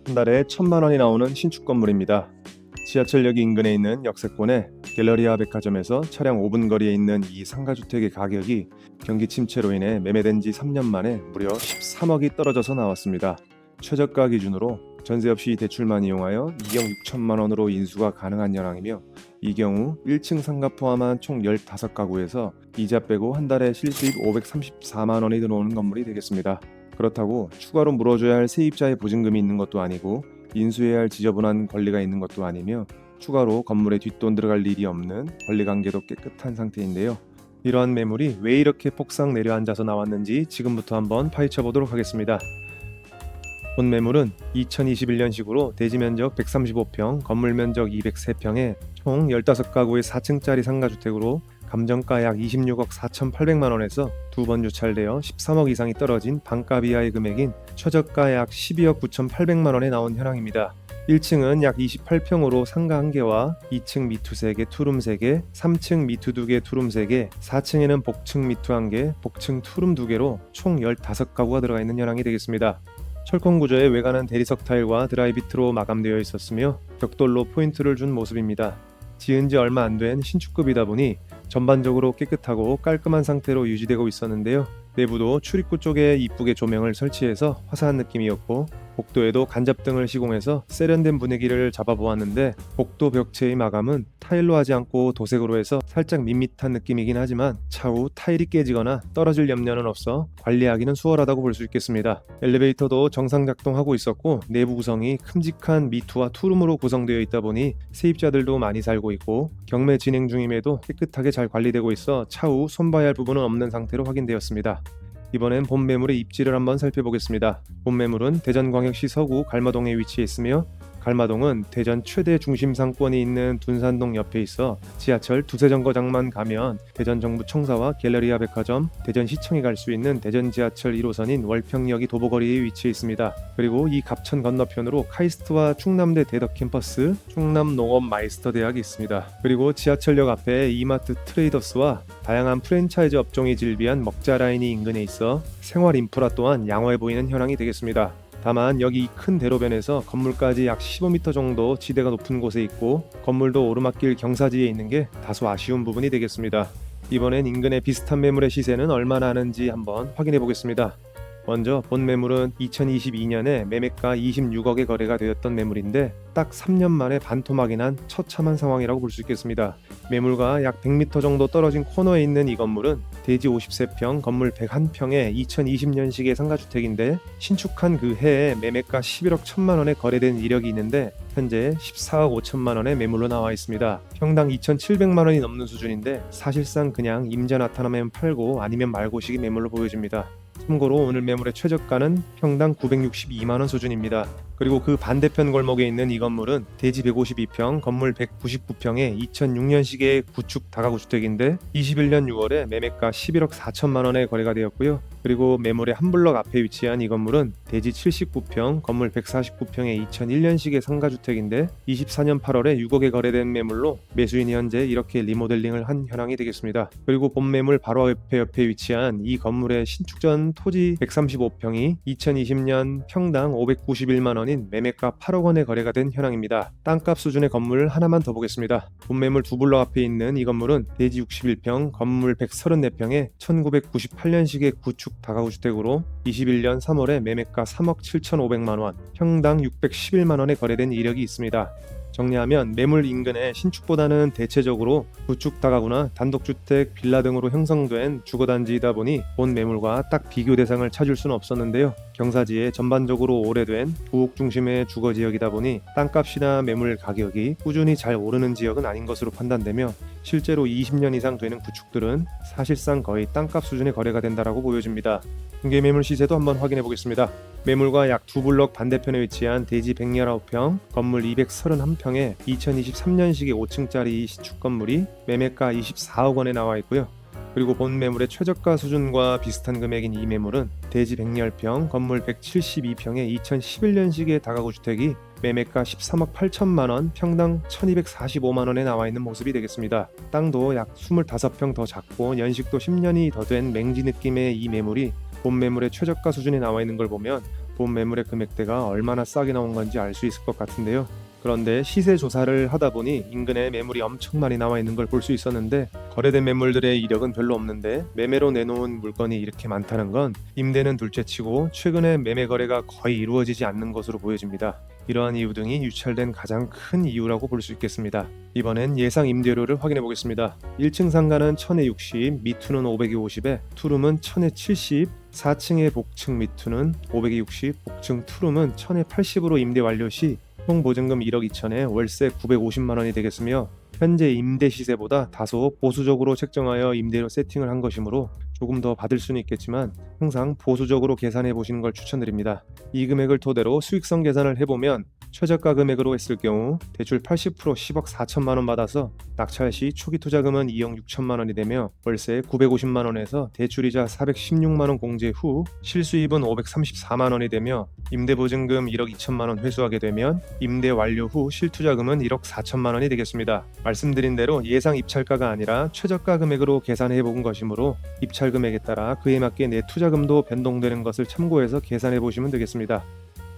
한 달에 1,000만 원이 나오는 신축 건물입니다. 지하철역 인근에 있는 역세권의 갤러리아 백화점에서 차량 5분 거리에 있는 이 상가주택의 가격이 경기 침체로 인해 매매된 지 3년 만에 무려 13억이 떨어져서 나왔습니다. 최저가 기준으로 전세 없이 대출만 이용하여 2억 6천만 원으로 인수가 가능한 현황이며, 이 경우 1층 상가 포함한 총 15가구에서 이자 빼고 한 달에 실수입 534만 원이 들어오는 건물이 되겠습니다. 그렇다고 추가로 물어줘야 할 세입자의 보증금이 있는 것도 아니고 인수해야 할 지저분한 권리가 있는 것도 아니며 추가로 건물에 뒷돈 들어갈 일이 없는 권리관계도 깨끗한 상태인데요. 이러한 매물이 왜 이렇게 폭삭 내려앉아서 나왔는지 지금부터 한번 파헤쳐 보도록 하겠습니다. 본 매물은 2021년식으로 대지면적 135평, 건물면적 203평에 총 15가구의 4층짜리 상가주택으로 감정가 약 26억 4,800만 원에서 두 번 유찰되어 13억 이상이 떨어진 반가 이하의 금액인 최저가 약 12억 9,800만 원에 나온 현황입니다. 1층은 약 28평으로 상가 1개와 2층 미투 3개, 투룸 3개, 3층 미투 2개, 투룸 3개, 4층에는 복층 미투 1개, 복층 투룸 2개로 총 15가구가 들어가 있는 현황이 되겠습니다. 철권 구조의 외관은 대리석 타일과 드라이비트로 마감되어 있었으며 벽돌로 포인트를 준 모습입니다. 지은 지 얼마 안 된 신축급이다 보니 전반적으로 깨끗하고 깔끔한 상태로 유지되고 있었는데요. 내부도 출입구 쪽에 이쁘게 조명을 설치해서 화사한 느낌이었고, 복도에도 간접등을 시공해서 세련된 분위기를 잡아보았는데, 복도 벽체의 마감은 타일로 하지 않고 도색으로 해서 살짝 밋밋한 느낌이긴 하지만 차후 타일이 깨지거나 떨어질 염려는 없어 관리하기는 수월하다고 볼 수 있겠습니다. 엘리베이터도 정상 작동하고 있었고, 내부 구성이 큼직한 미투와 투룸으로 구성되어 있다 보니 세입자들도 많이 살고 있고, 경매 진행 중임에도 깨끗하게 잘 관리되고 있어 차후 손봐야 할 부분은 없는 상태로 확인되었습니다. 이번엔 본 매물의 입지를 한번 살펴보겠습니다. 본 매물은 대전광역시 서구 갈마동에 위치해 있으며, 갈마동은 대전 최대 중심 상권이 있는 둔산동 옆에 있어 지하철 두세 정거장만 가면 대전 정부 청사와 갤러리아 백화점, 대전시청에 갈 수 있는 대전 지하철 1호선인 월평역이 도보거리에 위치해 있습니다. 그리고 이 갑천 건너편으로 카이스트와 충남대 대덕 캠퍼스, 충남농업마이스터 대학이 있습니다. 그리고 지하철역 앞에 이마트 트레이더스와 다양한 프랜차이즈 업종이 질비한 먹자 라인이 인근에 있어 생활 인프라 또한 양호해 보이는 현황이 되겠습니다. 다만 여기 이 큰 대로변에서 건물까지 약 15m 정도 지대가 높은 곳에 있고, 건물도 오르막길 경사지에 있는 게 다소 아쉬운 부분이 되겠습니다. 이번엔 인근의 비슷한 매물의 시세는 얼마나 하는지 한번 확인해 보겠습니다. 먼저 본 매물은 2022년에 매매가 26억에 거래가 되었던 매물인데, 딱 3년 만에 반토막이 난 처참한 상황이라고 볼 수 있겠습니다. 매물과 약 100m 정도 떨어진 코너에 있는 이 건물은 대지 53평, 건물 101평의 2020년식의 상가주택인데, 신축한 그 해에 매매가 11억 1천만 원에 거래된 이력이 있는데 현재 14억 5천만 원의 매물로 나와 있습니다. 평당 2,700만 원이 넘는 수준인데 사실상 그냥 임자 나타나면 팔고 아니면 말고식의 매물로 보여집니다. 참고로 오늘 매물의 최저가는 평당 962만 원 수준입니다. 그리고 그 반대편 골목에 있는 이 건물은 대지 152평, 건물 199평의 2006년식의 구축 다가구 주택인데 21년 6월에 매매가 11억 4천만 원에 거래가 되었고요. 그리고 매물의 한 블럭 앞에 위치한 이 건물은 대지 79평, 건물 149평의 2001년식의 상가주택인데 24년 8월에 6억에 거래된 매물로 매수인이 현재 이렇게 리모델링을 한 현황이 되겠습니다. 그리고 본 매물 바로 옆에 위치한 이 건물의 신축 전 토지 135평이 2020년 평당 591만 원인 매매가 8억 원에 거래가 된 현황입니다. 땅값 수준의 건물 하나만 더 보겠습니다. 본 매물 두 블럭 앞에 있는 이 건물은 대지 61평, 건물 134평의 1998년식의 구축 다가구 주택으로 21년 3월에 매매가 3억 7,500만 원, 평당 611만 원에 거래된 이력이 있습니다. 정리하면 매물 인근의 신축보다는 대체적으로 구축 다가구나 단독주택, 빌라 등으로 형성된 주거단지이다 보니 본 매물과 딱 비교 대상을 찾을 수는 없었는데요. 경사지에 전반적으로 오래된 부옥 중심의 주거지역이다 보니 땅값이나 매물 가격이 꾸준히 잘 오르는 지역은 아닌 것으로 판단되며, 실제로 20년 이상 되는 구축들은 사실상 거의 땅값 수준의 거래가 된다라고 보여집니다. 중개 매물 시세도 한번 확인해 보겠습니다. 매물과 약 두 블럭 반대편에 위치한 대지 119평, 건물 231평의 2023년식의 5층짜리 신축 건물이 매매가 24억 원에 나와 있고요. 그리고 본 매물의 최저가 수준과 비슷한 금액인 이 매물은 대지 110평, 건물 172평의 2011년식의 다가구 주택이 매매가 13억 8천만 원, 평당 1245만 원에 나와 있는 모습이 되겠습니다. 땅도 약 25평 더 작고 연식도 10년이 더 된 맹지 느낌의 이 매물이 본 매물의 최저가 수준에 나와 있는 걸 보면 본 매물의 금액대가 얼마나 싸게 나온 건지 알 수 있을 것 같은데요. 그런데 시세 조사를 하다 보니 인근에 매물이 엄청 많이 나와 있는 걸 볼 수 있었는데 거래된 매물들의 이력은 별로 없는데 매매로 내놓은 물건이 이렇게 많다는 건 임대는 둘째치고 최근에 매매 거래가 거의 이루어지지 않는 것으로 보여집니다. 이러한 이유 등이 유찰된 가장 큰 이유라고 볼 수 있겠습니다. 이번엔 예상 임대료를 확인해 보겠습니다. 1층 상가는 1000에 60, 미투는 500에 50에 투룸은 1000에 70, 4층의 복층 미투는 500에 60, 복층 투룸은 1000에 80으로 임대 완료 시 총 보증금 1억 2천에 월세 950만 원이 되겠으며 현재 임대 시세보다 다소 보수적으로 책정하여 임대료 세팅을 한 것이므로 조금 더 받을 수는 있겠지만 항상 보수적으로 계산해 보시는 걸 추천드립니다. 이 금액을 토대로 수익성 계산을 해보면 최저가 금액으로 했을 경우 대출 80% 10억 4천만 원 받아서 낙찰 시 초기 투자금은 2억 6천만 원이 되며 월세 950만 원에서 대출이자 416만 원 공제 후 실수입은 534만 원이 되며 임대보증금 1억 2천만 원 회수하게 되면 임대 완료 후 실투자금은 1억 4천만 원이 되겠습니다. 말씀드린 대로 예상 입찰가가 아니라 최저가 금액으로 계산해 본 것이므로 입찰 금액에 따라 그에 맞게 내 투자금도 변동되는 것을 참고해서 계산해 보시면 되겠습니다.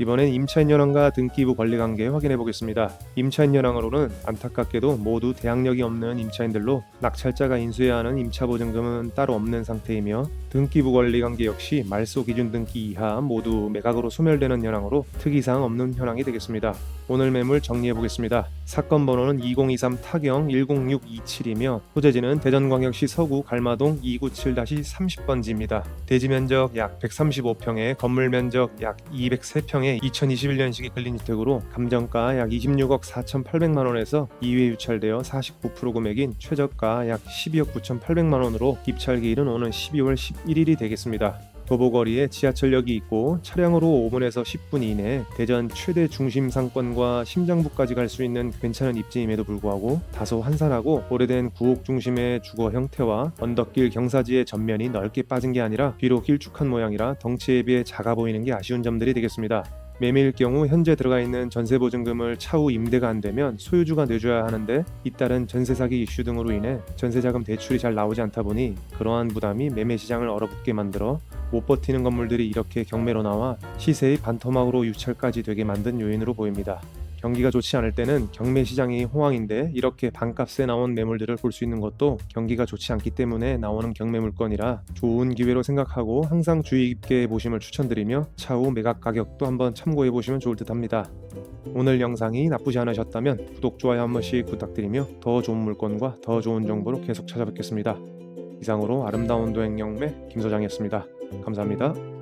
이번엔 임차인 현황과 등기부 권리관계 확인해 보겠습니다. 임차인 현황으로는 안타깝게도 모두 대항력이 없는 임차인들로 낙찰자가 인수해야 하는 임차보증금은 따로 없는 상태이며 등기부 권리관계 역시 말소 기준 등기 이하 모두 매각으로 소멸되는 현황으로 특이사항 없는 현황이 되겠습니다. 오늘 매물 정리해 보겠습니다. 사건 번호는 2023 타경 10627이며 소재지는 대전광역시 서구 갈마동 297-30번지입니다. 대지 면적 약 135평에 건물 면적 약 203평에 2021년식의 근린주택으로 감정가 약 26억 4,800만 원에서 2회 유찰되어 49% 금액인 최저가 약 12억 9,800만 원으로 입찰 기일은 오는 12월 11일이 되겠습니다. 도보거리에 지하철역이 있고 차량으로 5분에서 10분 이내 대전 최대 중심 상권과 심장부까지 갈 수 있는 괜찮은 입지임에도 불구하고 다소 한산하고 오래된 구옥 중심의 주거 형태와 언덕길 경사지의 전면이 넓게 빠진 게 아니라 뒤로 길쭉한 모양이라 덩치에 비해 작아 보이는 게 아쉬운 점들이 되겠습니다. 매매일 경우 현재 들어가 있는 전세보증금을 차후 임대가 안 되면 소유주가 내줘야 하는데 잇따른 전세 사기 이슈 등으로 인해 전세자금 대출이 잘 나오지 않다 보니 그러한 부담이 매매 시장을 얼어붙게 만들어 못 버티는 건물들이 이렇게 경매로 나와 시세의 반토막으로 유찰까지 되게 만든 요인으로 보입니다. 경기가 좋지 않을 때는 경매 시장이 호황인데 이렇게 반값에 나온 매물들을 볼 수 있는 것도 경기가 좋지 않기 때문에 나오는 경매 물건이라 좋은 기회로 생각하고 항상 주의 깊게 보심을 추천드리며 차후 매각 가격도 한번 참고해 보시면 좋을 듯 합니다. 오늘 영상이 나쁘지 않으셨다면 구독, 좋아요 한 번씩 부탁드리며 더 좋은 물건과 더 좋은 정보로 계속 찾아뵙겠습니다. 이상으로 아름다운 도행 경매 김소장이었습니다. 감사합니다.